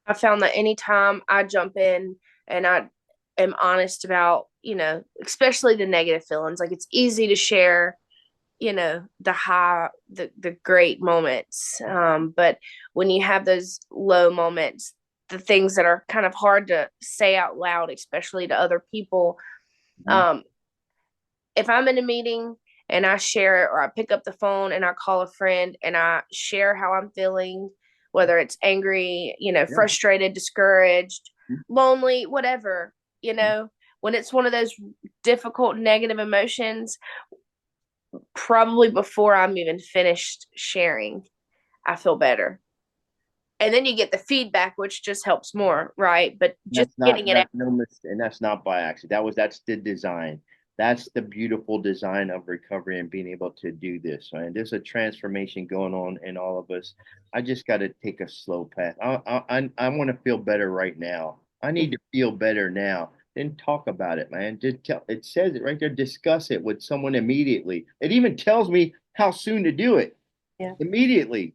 I found that anytime I jump in and I am honest about, especially the negative feelings, like it's easy to share, the high, the great moments. But when you have those low moments, the things that are kind of hard to say out loud, especially to other people,
Mhm.
um, if I'm in a meeting and I share it, or I pick up the phone and I call a friend and I share how I'm feeling, whether it's angry,
Yeah.
frustrated, discouraged, lonely, whatever, when it's one of those difficult negative emotions, probably before I'm even finished sharing, I feel better. And then you get the feedback, which just helps more, right? But just
That's not
getting it out.
that no mistake, and that's not by accident. That's the design. That's the beautiful design of recovery and being able to do this. Right? There's a transformation going on in all of us. I just got to take a slow path. I want to feel better right now. I need to feel better now. Then talk about it, man. Just tell. It says it right there. Discuss it with someone immediately. It even tells me how soon to do it
Yeah.
immediately.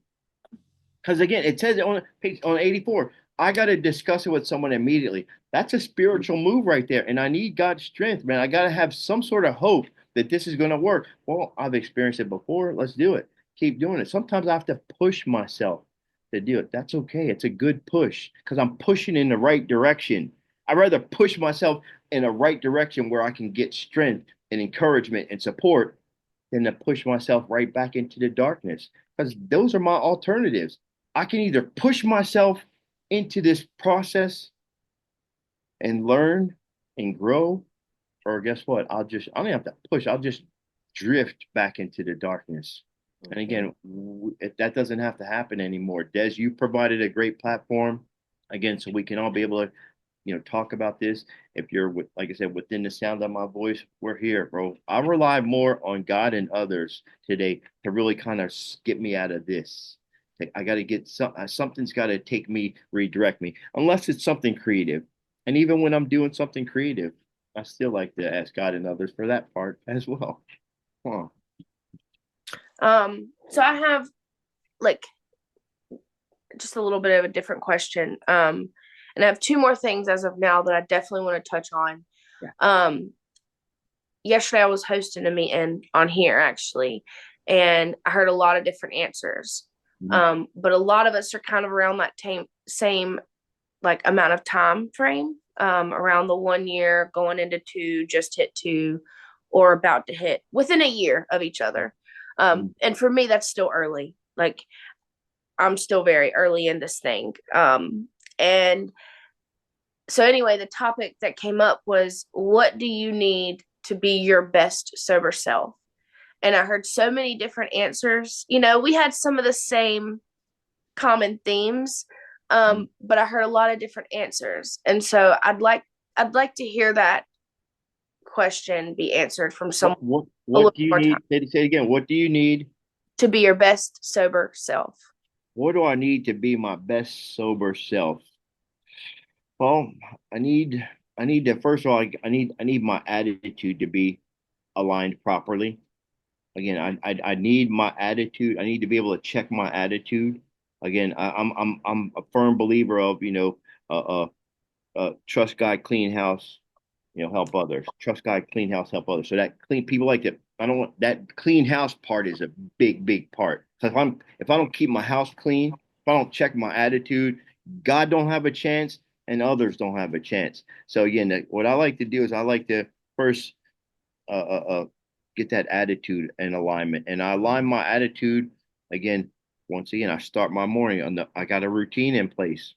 Because again, it says it on page on 84. I got to discuss it with someone immediately. That's a spiritual move right there. And I need God's strength, man. I got to have some sort of hope that this is going to work. Well, I've experienced it before. Let's do it. Keep doing it. Sometimes I have to push myself to do it. That's okay. It's a good push because I'm pushing in the right direction. I'd rather push myself in the right direction where I can get strength and encouragement and support than to push myself right back into the darkness, because those are my alternatives. I can either push myself into this process and learn and grow, or guess what? I don't have to push. I'll just drift back into the darkness. And
Mm-hmm.
again, that doesn't have to happen anymore. Des, you provided a great platform again, so we can all be able to, talk about this. If you're with, like I said, within the sound of my voice, we're here, bro. I rely more on God and others today to really kind of get me out of this. Like, I got to get something's got to take me, redirect me, unless it's something creative. And even when I'm doing something creative, I still like to ask God and others for that part as well. Huh.
So I have like just a little bit of a different question. And I have two more things as of now that I definitely want to touch on.
Yeah.
Um, yesterday I was hosting a meeting on here actually, and I heard a lot of different answers.
Mhm.
But a lot of us are kind of around that same like amount of time frame, around the 1 year, going into two, just hit two, or about to hit within a year of each other.
Mhm.
And for me, that's still early. Like I'm still very early in this thing. And so anyway, the topic that came up was, what do you need to be your best sober self? And I heard so many different answers. We had some of the same common themes,
Mhm.
but I heard a lot of different answers. And so I'd like to hear that question be answered from someone a
What
little
do you
more time.
need? Say it again. What do you need?
To be your best sober self.
What do I need to be my best sober self? Well, I need I need to first of all I need my attitude to be aligned properly. Again, I need my attitude. I need to be able to check my attitude. Again, I'm a firm believer of trust God, clean house, help others. Trust God, clean house, help others. So that clean people like that. I don't want that clean house part is a big part. So if I don't keep my house clean, if I don't check my attitude, God don't have a chance, and others don't have a chance. So again, what I like to do is I like to first uh, uh, uh, get that attitude in alignment, and I align my attitude again. Once again, I start my morning on I got a routine in place.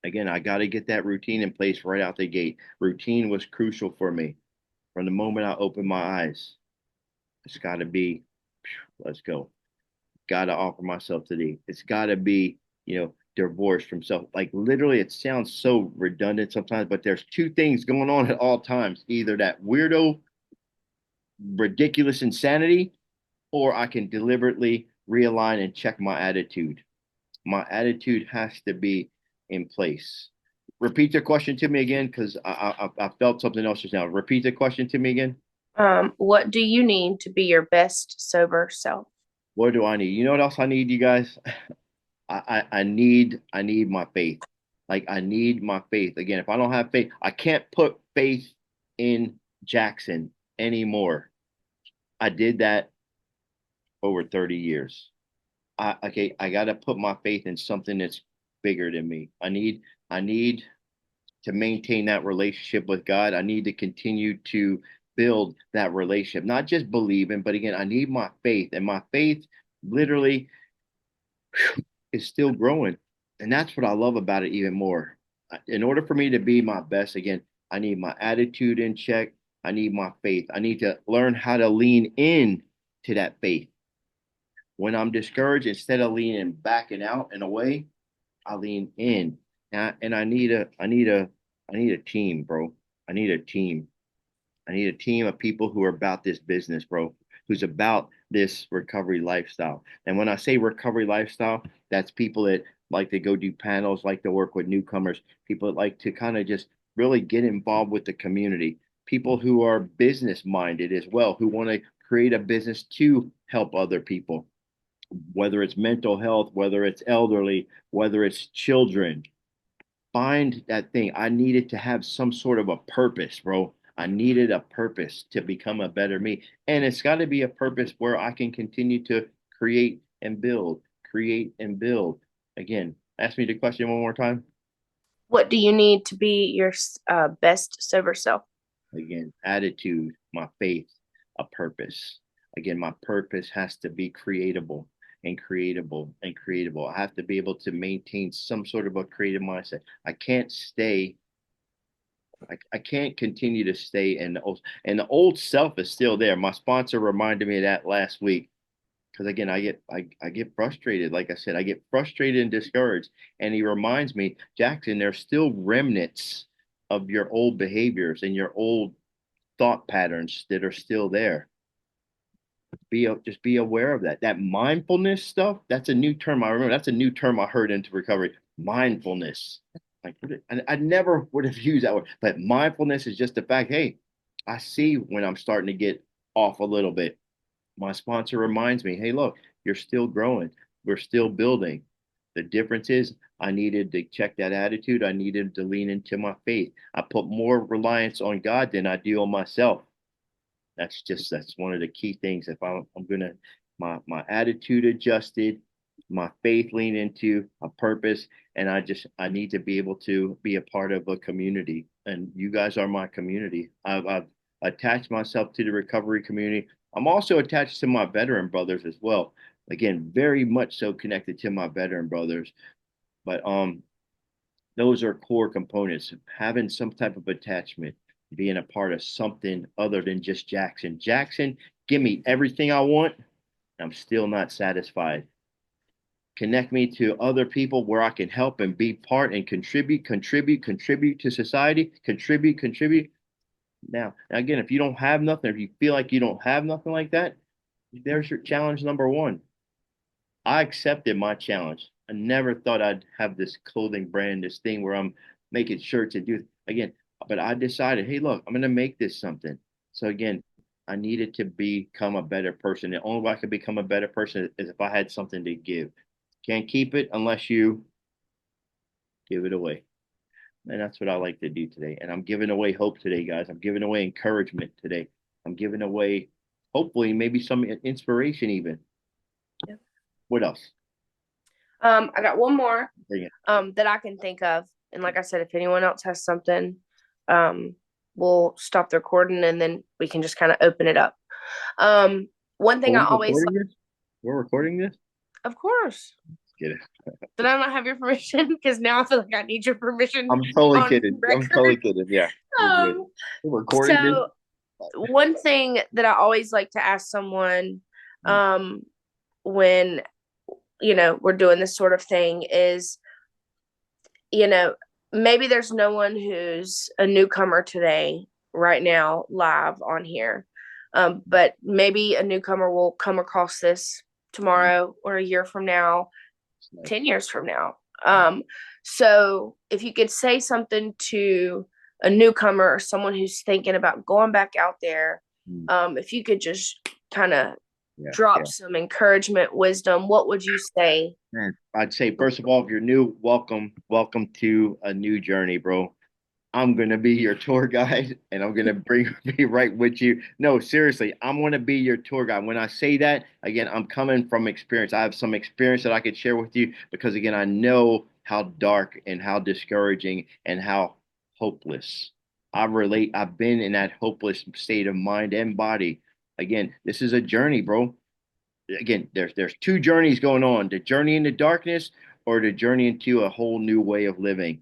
Again, I got to get that routine in place right out the gate. Routine was crucial for me from the moment I opened my eyes. It's got to be, let's go. Got to offer myself to thee. It's got to be, divorced from self. Like literally, it sounds so redundant sometimes, but there's two things going on at all times. Either that weirdo, ridiculous insanity, or I can deliberately realign and check my attitude. My attitude has to be in place. Repeat the question to me again, because I felt something else just now. Repeat the question to me again.
What do you need to be your best sober self?
What do I need? You know what else I need, you guys? I need my faith. Like I need my faith. Again, if I don't have faith, I can't put faith in Jackson anymore. I did that over 30 years. I gotta put my faith in something that's bigger than me. I need to maintain that relationship with God. I need to continue to build that relationship, not just believing, but again, I need my faith, and my faith literally is still growing. And that's what I love about it even more. In order for me to be my best, again, I need my attitude in check. I need my faith. I need to learn how to lean in to that faith. When I'm discouraged, instead of leaning backing out and away, I lean in. And I need a team, bro. I need a team. I need a team of people who are about this business, bro, who's about this recovery lifestyle. And when I say recovery lifestyle, that's people that like to go do panels, like to work with newcomers, people that like to kind of just really get involved with the community, people who are business minded as well, who want to create a business to help other people, whether it's mental health, whether it's elderly, whether it's children. Find that thing. I needed to have some sort of a purpose, bro. I needed a purpose to become a better me. And it's got to be a purpose where I can continue to create and build, create and build. Again, ask me the question one more time.
What do you need to be your best sober self?
Again, attitude, my faith, a purpose. Again, my purpose has to be creatable and creatable and creatable. I have to be able to maintain some sort of a creative mindset. I can't continue to stay in the old self is still there. My sponsor reminded me of that last week because again, I get frustrated. Like I said, I get frustrated and discouraged. And he reminds me, Jackson, there's still remnants of your old behaviors and your old thought patterns that are still there. Just be aware of that. That mindfulness stuff, that's a new term. I remember that's a new term I heard into recovery. Mindfulness. Like I never would have used that word, but mindfulness is just the fact, hey, I see when I'm starting to get off a little bit. My sponsor reminds me, hey, look, you're still growing. We're still building. The difference is I needed to check that attitude. I needed to lean into my faith. I put more reliance on God than I do on myself. That's one of the key things. If I'm gonna my attitude adjusted, my faith lean into a purpose, and I need to be able to be a part of a community. And you guys are my community. I've attached myself to the recovery community. I'm also attached to my veteran brothers as well. Again, very much so connected to my veteran brothers. But those are core components. Having some type of attachment, being a part of something other than just Jackson. Jackson, give me everything I want. I'm still not satisfied. Connect me to other people where I can help and be part and contribute to society, contribute. Now, again, if you don't have nothing, if you feel like you don't have nothing like that, there's your challenge number one. I accepted my challenge. I never thought I'd have this clothing brand, this thing where I'm making shirts and do again. But I decided, hey, look, I'm gonna make this something. So again, I needed to become a better person. The only way I could become a better person is if I had something to give. Can't keep it unless you give it away. And that's what I like to do today. And I'm giving away hope today, guys. I'm giving away encouragement today. I'm giving away, hopefully, maybe some inspiration even.
Yeah.
What else?
I got one more
Bring it.
that I can think of. And like I said, if anyone else has something, we'll stop the recording and then we can just kind of open it up. One
Are
thing I
we
always,
recording this? We're recording this?
of course,
Let's get it.
did I not have your permission? Because now I feel like I need your permission
I'm totally
on
kidding. I'm totally
record.
kidding. Yeah, we're good.
Um,
We're recording this.
so one thing that I always like to ask someone, um, when we're doing this sort of thing is, you know, maybe there's no one who's a newcomer today, right now, live on here. But maybe a newcomer will come across this tomorrow or a year from now, 10 years from now. So if you could say something to a newcomer or someone who's thinking about going back out there, if you could just kind of drop some encouragement, wisdom, what would you say?
Man, I'd say first of all, if you're new, welcome to a new journey, bro. I'm gonna be your tour guide, and I'm gonna be right with you. No, seriously, I'm gonna be your tour guide. When I say that, again, I'm coming from experience. I have some experience that I could share with you because, again, I know how dark and how discouraging and how hopeless. I relate. I've been in that hopeless state of mind and body. Again, this is a journey, bro. Again, there's two journeys going on: the journey into darkness or the journey into a whole new way of living.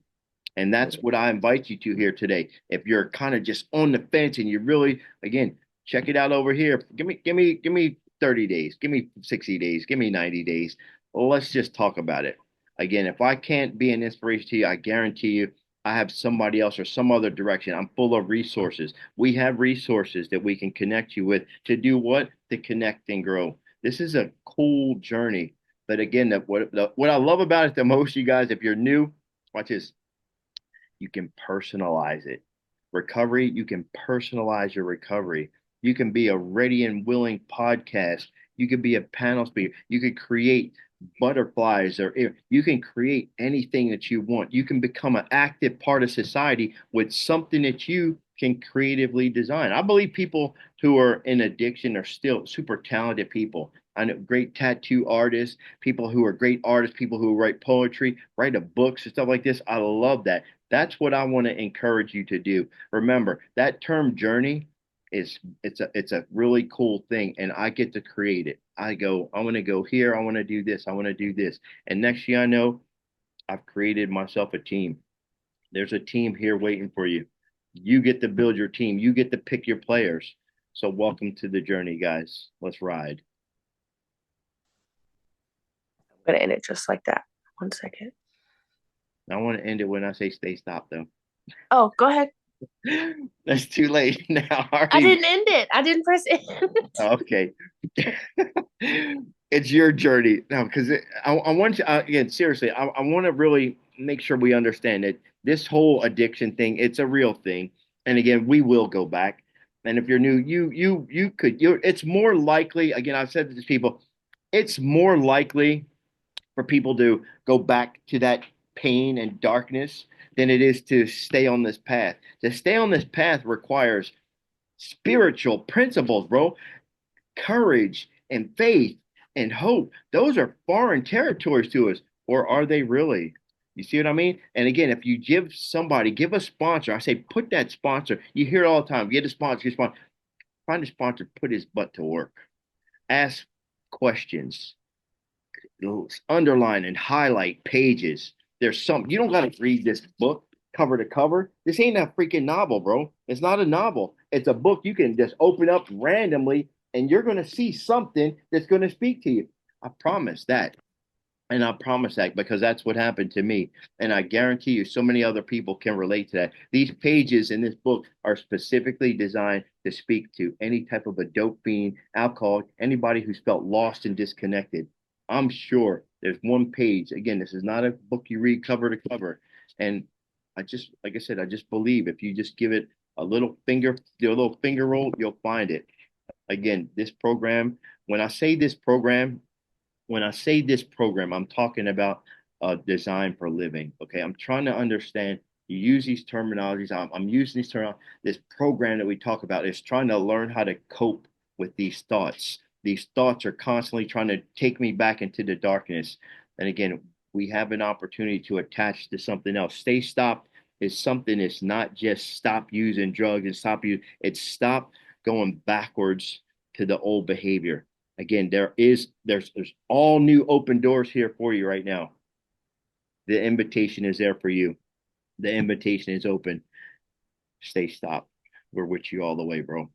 And that's what I invite you to here today. If you're kind of just on the fence and you really, again, check it out over here. Give me 30 days, give me 60 days, give me 90 days. Well, let's just talk about it. Again, if I can't be an inspiration to you, I guarantee you I have somebody else or some other direction. I'm full of resources. We have resources that we can connect you with to do what? To connect and grow. This is a cool journey. But again, what I love about it the most, you guys, if you're new, watch this, you can personalize it. Recovery, you can personalize your recovery. You can be a ready and willing podcast. You could be a panel speaker. You could create butterflies, or you can create anything that you want. You can become an active part of society with something that you can creatively design. I believe people who are in addiction are still super talented people. I know great tattoo artists, people who are great artists, people who write poetry, write a books and stuff like this. I love that. That's what I want to encourage you to do. Remember, that term journey is it's a really cool thing, and I get to create it. I want to go here, I want to do this, I want to do this. And next year I know I've created myself a team. There's a team here waiting for you. You get to build your team. You get to pick your players. So welcome to the journey, guys. Let's ride.
I'm going to end it just like that. 1 second.
I want to end it when I say stay stop though.
Oh, go ahead.
That's too late now.
I didn't end it. I didn't press it.
Okay. It's your journey now because I want you again, seriously, I want to really make sure we understand that this whole addiction thing, it's a real thing. And again, we will go back. And if you're new, it's more likely, again, I've said to these people, it's more likely for people to go back to that pain and darkness than it is to stay on this path. To stay on this path requires spiritual principles, bro. Courage and faith and hope. Those are foreign territories to us, or are they really? You see what I mean? And again, if you give somebody, give a sponsor, I say put that sponsor. You hear it all the time. Get a sponsor, get a sponsor. Find a sponsor, put his butt to work. Ask questions, underline and highlight pages. There's some, you don't got to read this book cover to cover. This ain't a freaking novel, bro. It's not a novel. It's a book you can just open up randomly and you're going to see something that's going to speak to you. I promise that. And I promise that because that's what happened to me. And I guarantee you, so many other people can relate to that. These pages in this book are specifically designed to speak to any type of a dope fiend, alcoholic, anybody who's felt lost and disconnected. I'm sure there's one page. Again, this is not a book you read cover to cover. And I just, like I said, I just believe if you just give it a little finger, a little finger roll, you'll find it. Again, this program, when I say this program, I'm talking about design for living. Okay, I'm trying to understand. You use these terminologies. I'm using these terms. This program that we talk about is trying to learn how to cope with these thoughts. These thoughts are constantly trying to take me back into the darkness. And again, we have an opportunity to attach to something else. Stay stopped is something that's not just stop using drugs and stop you. It's stop going backwards to the old behavior. Again, there's all new open doors here for you right now. The invitation is there for you. The invitation is open. Stay stopped. We're with you all the way, bro.